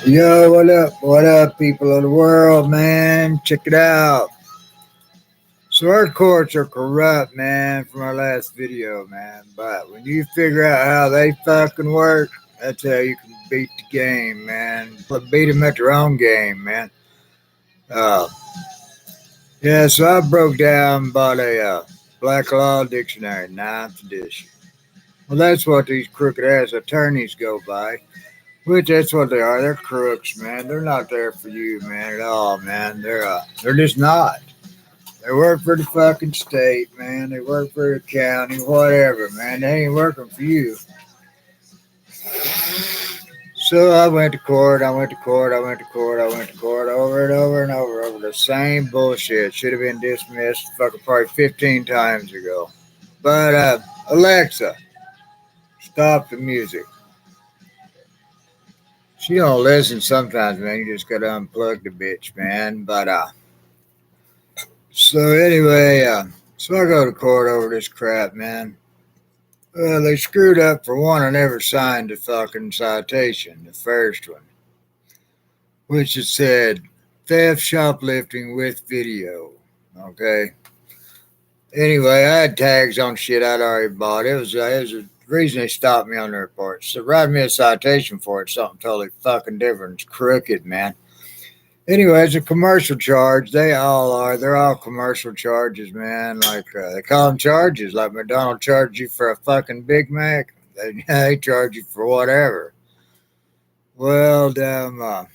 Yo, what up? What up, people of the world, man? Check it out. So, our courts are corrupt, man, from our last video, man. But when you figure out how they fucking work, that's how you can beat the game, man. Beat them at their own game, man. Uh, yeah, so I broke down and bought a Black Law Dictionary, ninth edition. Well, that's what these crooked ass attorneys go by. Which that's what they are. They're crooks, man. They're not there for you, man, at all, man. They're just not. They work for the fucking state, man. They work for the county, whatever, man. They ain't working for you. So I went to court. I went to court. I went to court. I went to court over and over and over the same bullshit. Should have been dismissed fucking probably 15 times ago. But Alexa, stop the music. She don't listen sometimes, man. You just gotta unplug the bitch, man. But so anyway, so I go to court over this crap, man. They screwed up for one. I never signed the fucking citation, the first one, which it said theft, shoplifting with video. Okay. Anyway, I had tags on shit I'd already bought. It was a reason they stopped me on the report. So write me a citation for it, something totally fucking different. It's crooked, man. Anyway, it's a commercial charge. They all are. They're all commercial charges, man. Like they call them charges. Like McDonald's charge you for a fucking Big Mac. They charge you for whatever. Well, damn.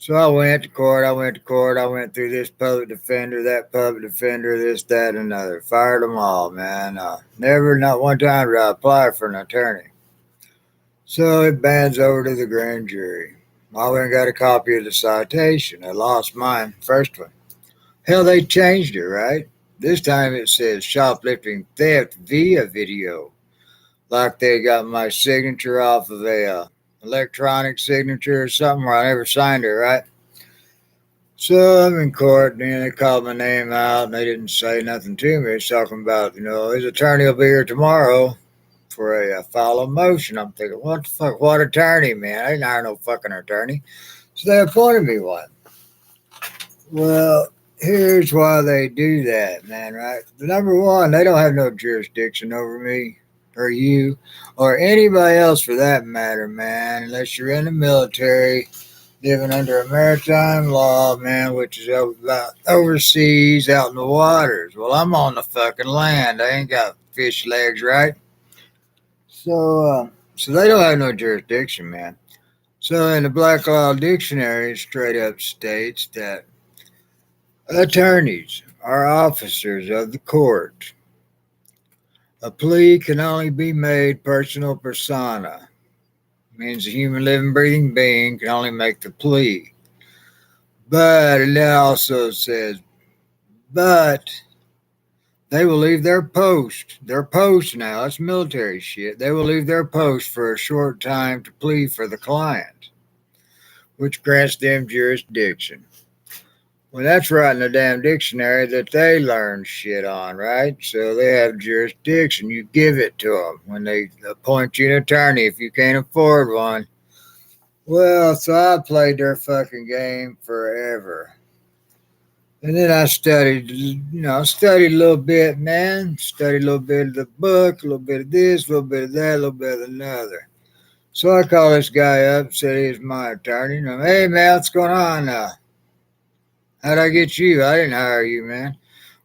So I went to court. I went to court. I went through this public defender, that public defender, this, that, and another. Fired them all, man. Never, not one time did I apply for an attorney. So it bands over to the grand jury. I went and got a copy of the citation. I lost mine, first one. Hell, they changed it, right? This time it says shoplifting theft via video. Like they got my signature off of a electronic signature or something where I never signed it, right? So I'm in court, and then they called my name out, and they didn't say nothing to me. It's talking about, his attorney will be here tomorrow for a file of motion. I'm thinking, what the fuck? What attorney, man? I didn't hire no fucking attorney. So they appointed me one. Well, here's why they do that, man, right? Number one, they don't have no jurisdiction over me or you or anybody else for that matter, man, unless you're in the military, living under a maritime law, man, which is overseas out in the waters. Well, I'm on the fucking land. I ain't got fish legs, right? So they don't have no jurisdiction, man. So in the Black Law Dictionary, it straight up states that attorneys are officers of the court. A plea can only be made personal persona. Means a human living, breathing being can only make the plea. But it also says, but they will leave their post. Their post now, it's military shit. They will leave their post for a short time to plead for the client, which grants them jurisdiction. Well, that's right in the damn dictionary that they learn shit on, right? So they have jurisdiction. You give it to them when they appoint you an attorney if you can't afford one. Well, so I played their fucking game forever. And then I studied, studied a little bit, man. Studied a little bit of the book, a little bit of this, a little bit of that, a little bit of another. So I called this guy up, said he's my attorney. And I'm, hey, man, what's going on now? How'd I get you? I didn't hire you, man.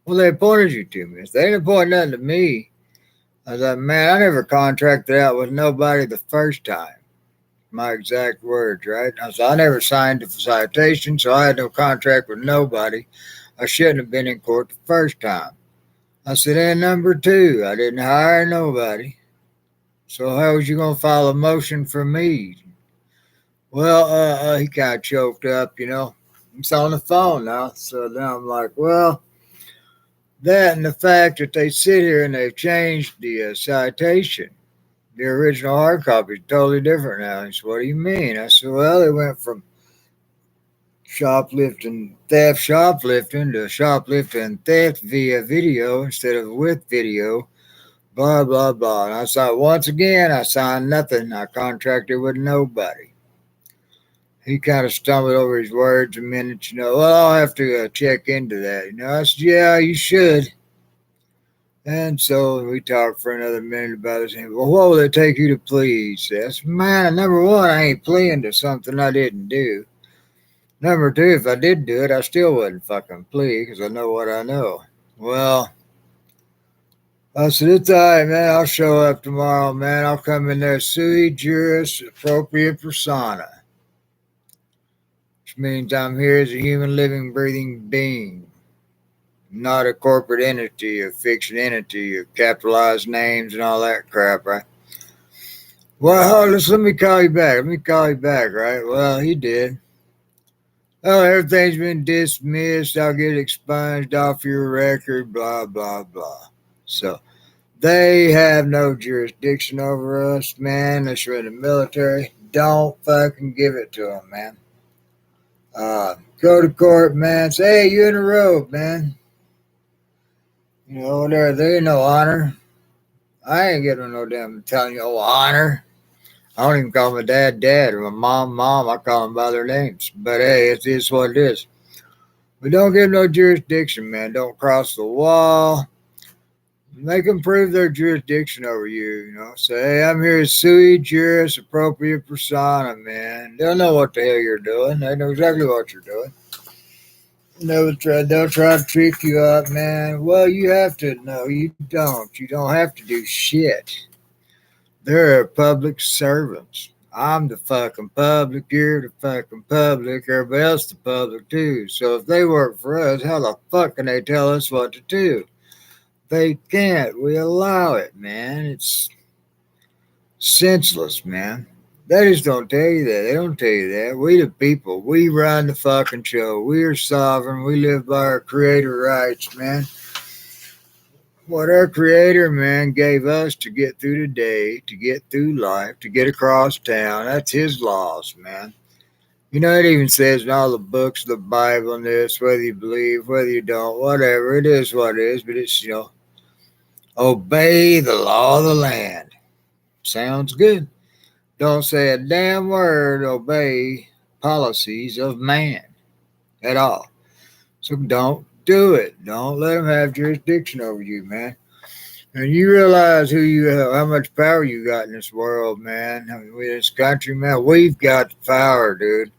Well, they appointed you to me. They didn't appoint nothing to me. I was like, man, I never contracted out with nobody the first time. My exact words, right? I never signed the citation, so I had no contract with nobody. I shouldn't have been in court the first time. I said, and number two, I didn't hire nobody. So how was you going to file a motion for me? Well, he kind of choked up, It's on the phone now. So now I'm like, well, that and the fact that they sit here and they've changed the citation. The original hard copy is totally different now. He said, what do you mean? I said, well, they went from theft shoplifting to shoplifting theft via video instead of with video, blah, blah, blah. And I said, once again, I signed nothing. I contracted with nobody. He kind of stumbled over his words a minute, well, I'll have to check into that. I said, yeah, you should. And so we talked for another minute about it. Well, what will it take you to plea? He says, man, number one, I ain't pleading to something I didn't do. Number two, if I did do it, I still wouldn't fucking plea because I know what I know. Well, I said, it's all right, man. I'll show up tomorrow, man. I'll come in there sui juris appropriate persona, which means I'm here as a human living, breathing being, not a corporate entity, a fiction entity, of capitalized names and all that crap, right? Well, let me call you back. Let me call you back, right? Well, he did. Oh, everything's been dismissed. I'll get expunged off your record, blah, blah, blah. So they have no jurisdiction over us, man, unless you're in the military. Don't fucking give it to them, man. Go to court, man. Say, hey, you in a robe, man. There ain't no honor. I ain't getting no damn telling you, honor. I don't even call my dad or my mom. I call them by their names. But hey, it is what it is. We don't give no jurisdiction, man. Don't cross the wall. Make them prove their jurisdiction over you, Say, hey, I'm here sui juris appropriate persona, man. They'll know what the hell you're doing. They know exactly what you're doing. They'll try to trick you up, man. Well, you have to. No, you don't. You don't have to do shit. They're public servants. I'm the fucking public. You're the fucking public. Everybody else the public too. So if they work for us, how the fuck can they tell us what to do? They can't. We allow it, man. It's senseless, man. They just don't tell you that. They don't tell you that. We the people. We run the fucking show. We are sovereign. We live by our creator rights, man. What our creator, man, gave us to get through the day, to get through life, to get across town. That's his laws, man. It even says in all the books, the Bible and this, whether you believe, whether you don't, whatever. It is what it is, but it's, obey the law of the land. Sounds good. Don't say a damn word, obey policies of man at all. So don't do it. Don't let them have jurisdiction over you, man. And you realize how much power you got in this world, man. I mean, this country, man, we've got the power, dude.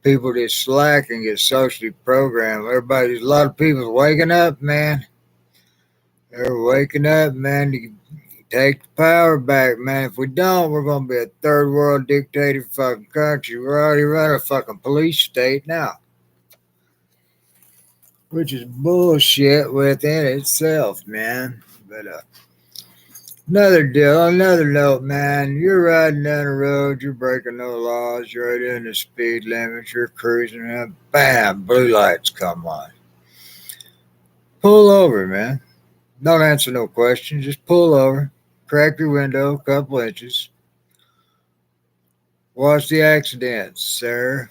People just slack and get socially programmed. A lot of people waking up, man. They're waking up, man. To take the power back, man. If we don't, we're going to be a third world dictator fucking country. We're already running a fucking police state now, which is bullshit within itself, man. But another note, man. You're riding down the road, you're breaking no laws, you're right in the speed limit, you're cruising, and bam, blue lights come on. Pull over, man. Don't answer no questions. Just pull over, crack your window a couple inches. Watch the accident, sir.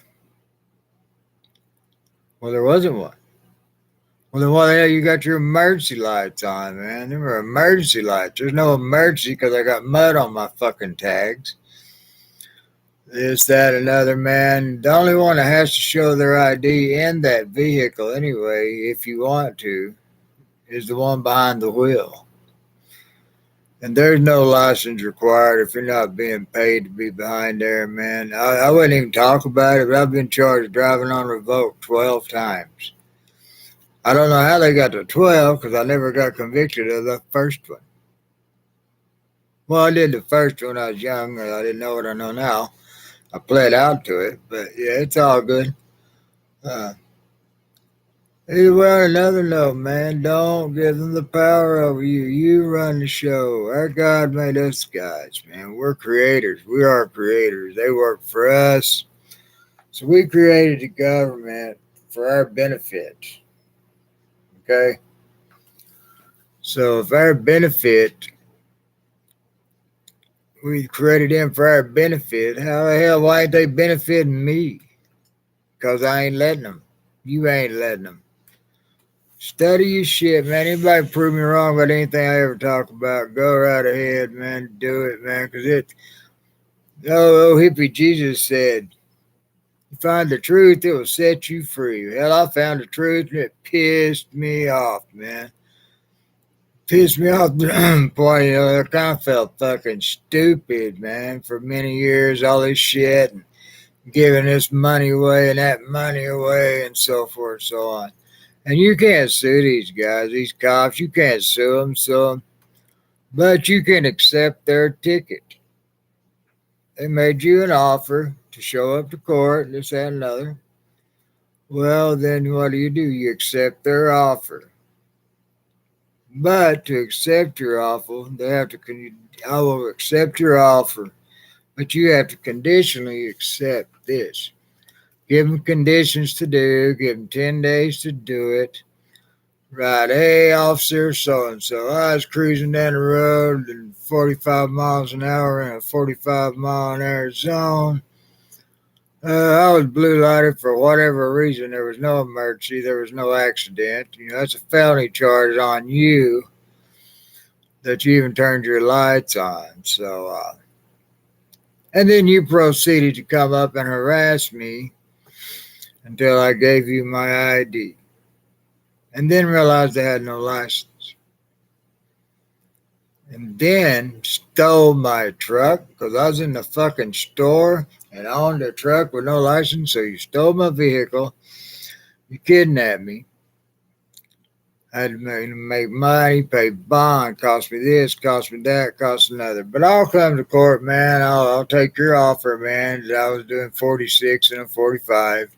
Well, there wasn't one. Well, then why the hell you got your emergency lights on, man? There were emergency lights. There's no emergency because I got mud on my fucking tags. This, that, another, man. The only one that has to show their ID in that vehicle anyway, if you want to, is the one behind the wheel. And there's no license required if you're not being paid to be behind there, man. I wouldn't even talk about it, but I've been charged driving on revoke 12 times. I don't know how they got to 12 because I never got convicted of the first one. Well, I did the first one when I was young. I didn't know what I know now. I pled out to it, but yeah, it's all good. Well, another note, man. Don't give them the power over you. You run the show. Our God made us guys, man. We're creators. We are creators. They work for us. So we created the government for our benefit. Okay? So if our benefit, we created them for our benefit, how the hell, why ain't they benefiting me? Because I ain't letting them. You ain't letting them. Study your shit, man. Anybody prove me wrong about anything I ever talk about, go right ahead, man. Do it, man. Because hippie Jesus said, Find the truth, it will set you free. Hell, I found the truth and it pissed me off, man. Pissed me off. Boy, I kind of felt fucking stupid, man, for many years, all this shit, and giving this money away and that money away, and so forth and so on. And you can't sue these guys, these cops. You can't sue them, but you can accept their ticket. They made you an offer to show up to court, this, that, and another. Well, then what do? You accept their offer. But to accept your offer, they have to. I will accept your offer, but you have to conditionally accept this. Give them conditions to do. Give them 10 days to do it. Right, hey, officer, so and so. I was cruising down the road at 45 miles an hour in a 45-mile-an-hour zone. I was blue lighted for whatever reason. There was no emergency. There was no accident. That's a felony charge on you that you even turned your lights on. And then you proceeded to come up and harass me until I gave you my ID. And then realized I had no license. And then stole my truck because I was in the fucking store and owned a truck with no license. So you stole my vehicle. You kidnapped me. I had to make money, pay bond, cost me this, cost me that, cost another. But I'll come to court, man. I'll take your offer, man, that I was doing 46 and a 45.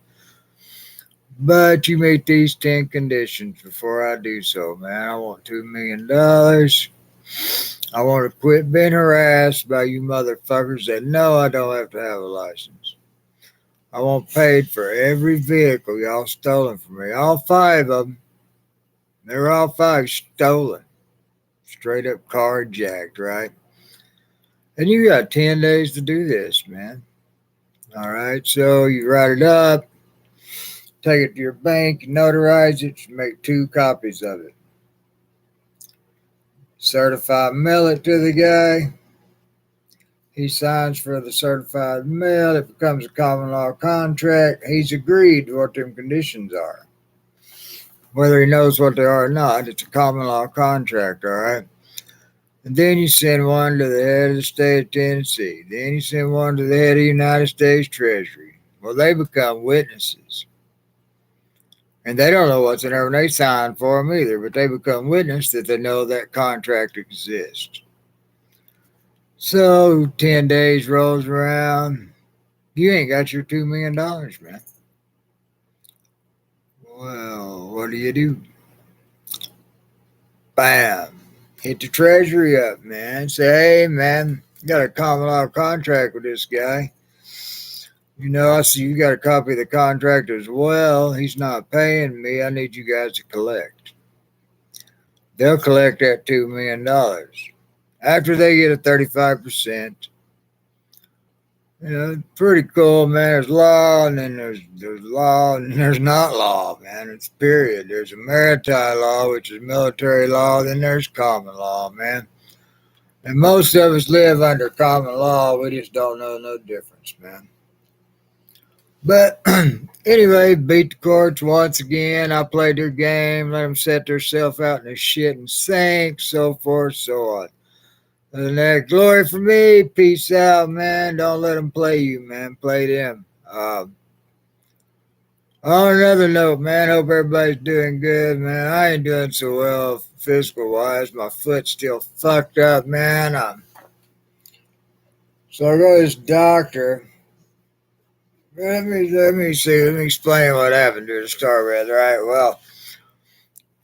But you meet these 10 conditions before I do so, man. I want $2 million. I want to quit being harassed by you motherfuckers that know I don't have to have a license. I want paid for every vehicle y'all stolen from me. All 5 of them. They were all 5 stolen. Straight up carjacked, right? And you got 10 days to do this, man. All right, so you write it up, take it to your bank, notarize it, make 2 copies of it. Certify, mail it to the guy. He signs for the certified mail. It becomes a common law contract. He's agreed to what them conditions are. Whether he knows what they are or not, it's a common law contract, all right? And then you send one to the head of the state of Tennessee. Then you send one to the head of the United States Treasury. Well, they become witnesses. And they don't know what's in there when they sign for them either, but they become witness that they know that contract exists. So 10 days rolls around. You ain't got your $2 million, man. Well, what do? Bam. Hit the treasury up, man. Say, hey, man, you got a common law contract with this guy. I see you got a copy of the contract as well. He's not paying me. I need you guys to collect. They'll collect that $2 million. After they get a 35%. Pretty cool, man. There's law, and then there's law, and there's not law, man. It's period. There's a maritime law, which is military law. Then there's common law, man. And most of us live under common law. We just don't know no difference, man. But anyway, beat the courts once again. I played their game, let them set themselves out in the shit and sink, so forth, so on. And that glory for me. Peace out, man. Don't let them play you, man. Play them. On another note, man, hope everybody's doing good, man. I ain't doing so well physical-wise. My foot's still fucked up, man. So I go to this doctor. Let me see. Let me explain what happened to start with. All right. Well,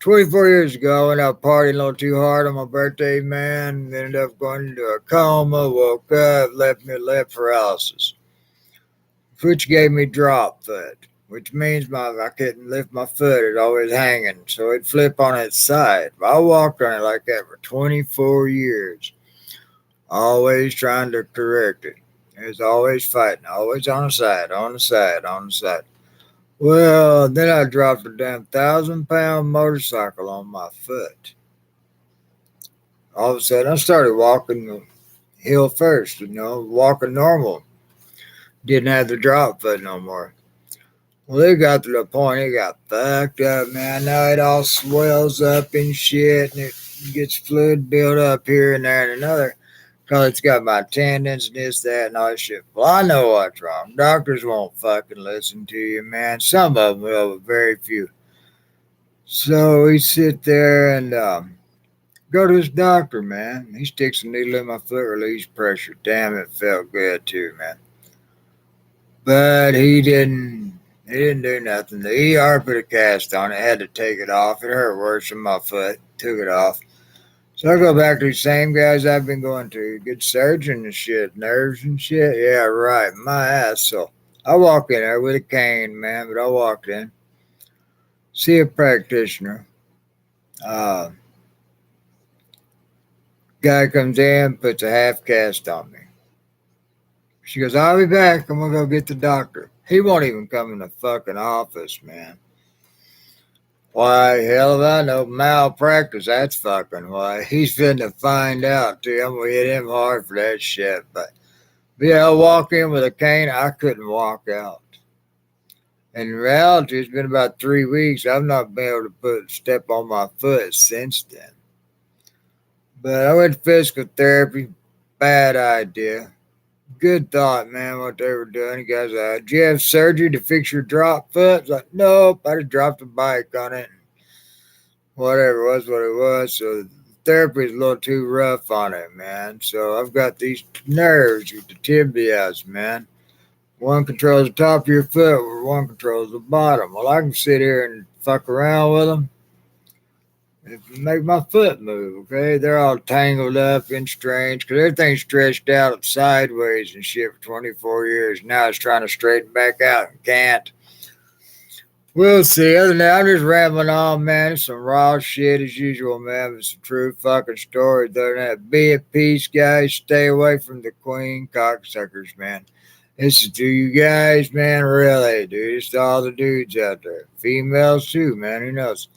24 years ago, I went out partying a little too hard on my birthday, man. Ended up going into a coma. Woke up, left paralysis, which gave me drop foot, which means I couldn't lift my foot. It always hanging, so it'd flip on its side. I walked on it like that for 24 years, always trying to correct it. It was always fighting, always on the side. Well, then I dropped a damn 1,000-pound motorcycle on my foot. All of a sudden, I started walking the hill first, walking normal. Didn't have the drop foot no more. Well, it got to the point it got fucked up, man. Now it all swells up and shit, and it gets fluid built up here and there and another. Because it's got my tendons and this, that, and all that shit. Well, I know what's wrong. Doctors won't fucking listen to you, man. Some of them will, but very few. So we sit there and go to this doctor, man. He sticks a needle in my foot, release pressure. Damn, it felt good too, man. But he didn't. He didn't do nothing. The ER put a cast on it. Had to take it off. It hurt worse than my foot. Took it off. So I go back to the same guys I've been going to. Good surgeon and shit. Nerves and shit. Yeah, right. My ass. So I walk in there with a cane, man. But I walked in. See a practitioner. Uh, Guy comes in, puts a half cast on me. She goes, I'll be back. I'm going to go get the doctor. He won't even come in the fucking office, man. Why, hell if I know. Malpractice, that's fucking why. He's finna find out, too. I'm going to hit him hard for that shit. But yeah, I walk in with a cane. I couldn't walk out. In reality, it's been about 3 weeks. I've not been able to put step on my foot since then. But I went to physical therapy. Bad idea. Good thought, man, what they were doing. You guys, did you have surgery to fix your drop foot? It's like, nope, I just dropped a bike on it. Whatever it was, what it was. So the therapy is a little too rough on it, man. So I've got these nerves with the tibias, man. One controls the top of your foot, where one controls the bottom. Well, I can sit here and fuck around with them. It make my foot move, okay? They're all tangled up and strange because everything's stretched out sideways and shit for 24 years. Now it's trying to straighten back out and can't. We'll see. Other than that, I'm just rambling on, man. It's some raw shit as usual, man. It's a true fucking story. Other than that, be at peace, guys. Stay away from the queen cocksuckers, man. This is to you guys, man. Really, dude. It's to all the dudes out there. Females, too, man. Who knows?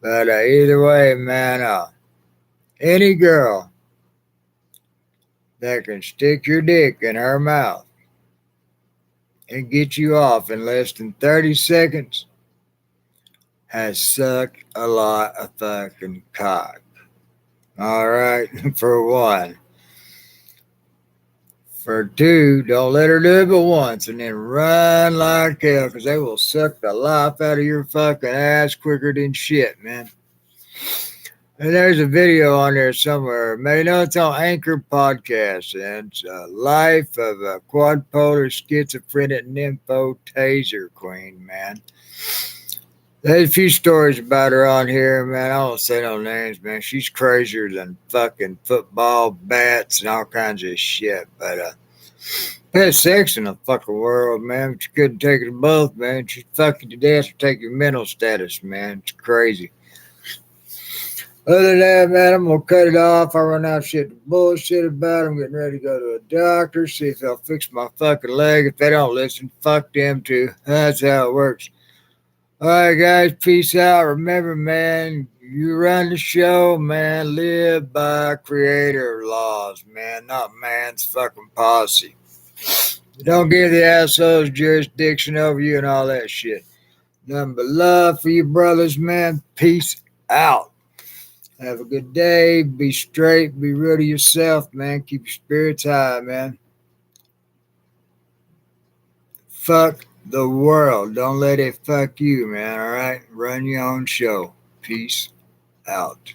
But either way, man, any girl that can stick your dick in her mouth and get you off in less than 30 seconds has sucked a lot of fucking cock. All right, for one. For two, don't let her do it but once and then run like hell because they will suck the life out of your fucking ass quicker than shit, man. And there's a video on there somewhere. May know it's on Anchor Podcast, and it's Life of a Quadpolar Schizophrenic Nympho Taser Queen, man. There's a few stories about her on here, man. I don't say no names, man. She's crazier than fucking football bats and all kinds of shit. But had sex in the fucking world, man. But you couldn't take it to both, man. She'd fuck you to death or take your mental status, man. It's crazy. Other than that, man, I'm going to cut it off. I run out of shit to bullshit about. I'm getting ready to go to a doctor, see if they'll fix my fucking leg. If they don't listen, fuck them too. That's how it works. All right, guys, peace out. Remember, man, you run the show, man. Live by creator laws, man, not man's fucking policy. Don't give the assholes jurisdiction over you and all that shit. Nothing but love for you brothers, man. Peace out. Have a good day. Be straight. Be real to yourself, man. Keep your spirits high, man. Fuck the world. Don't let it fuck you, man. All right? Run your own show. Peace out.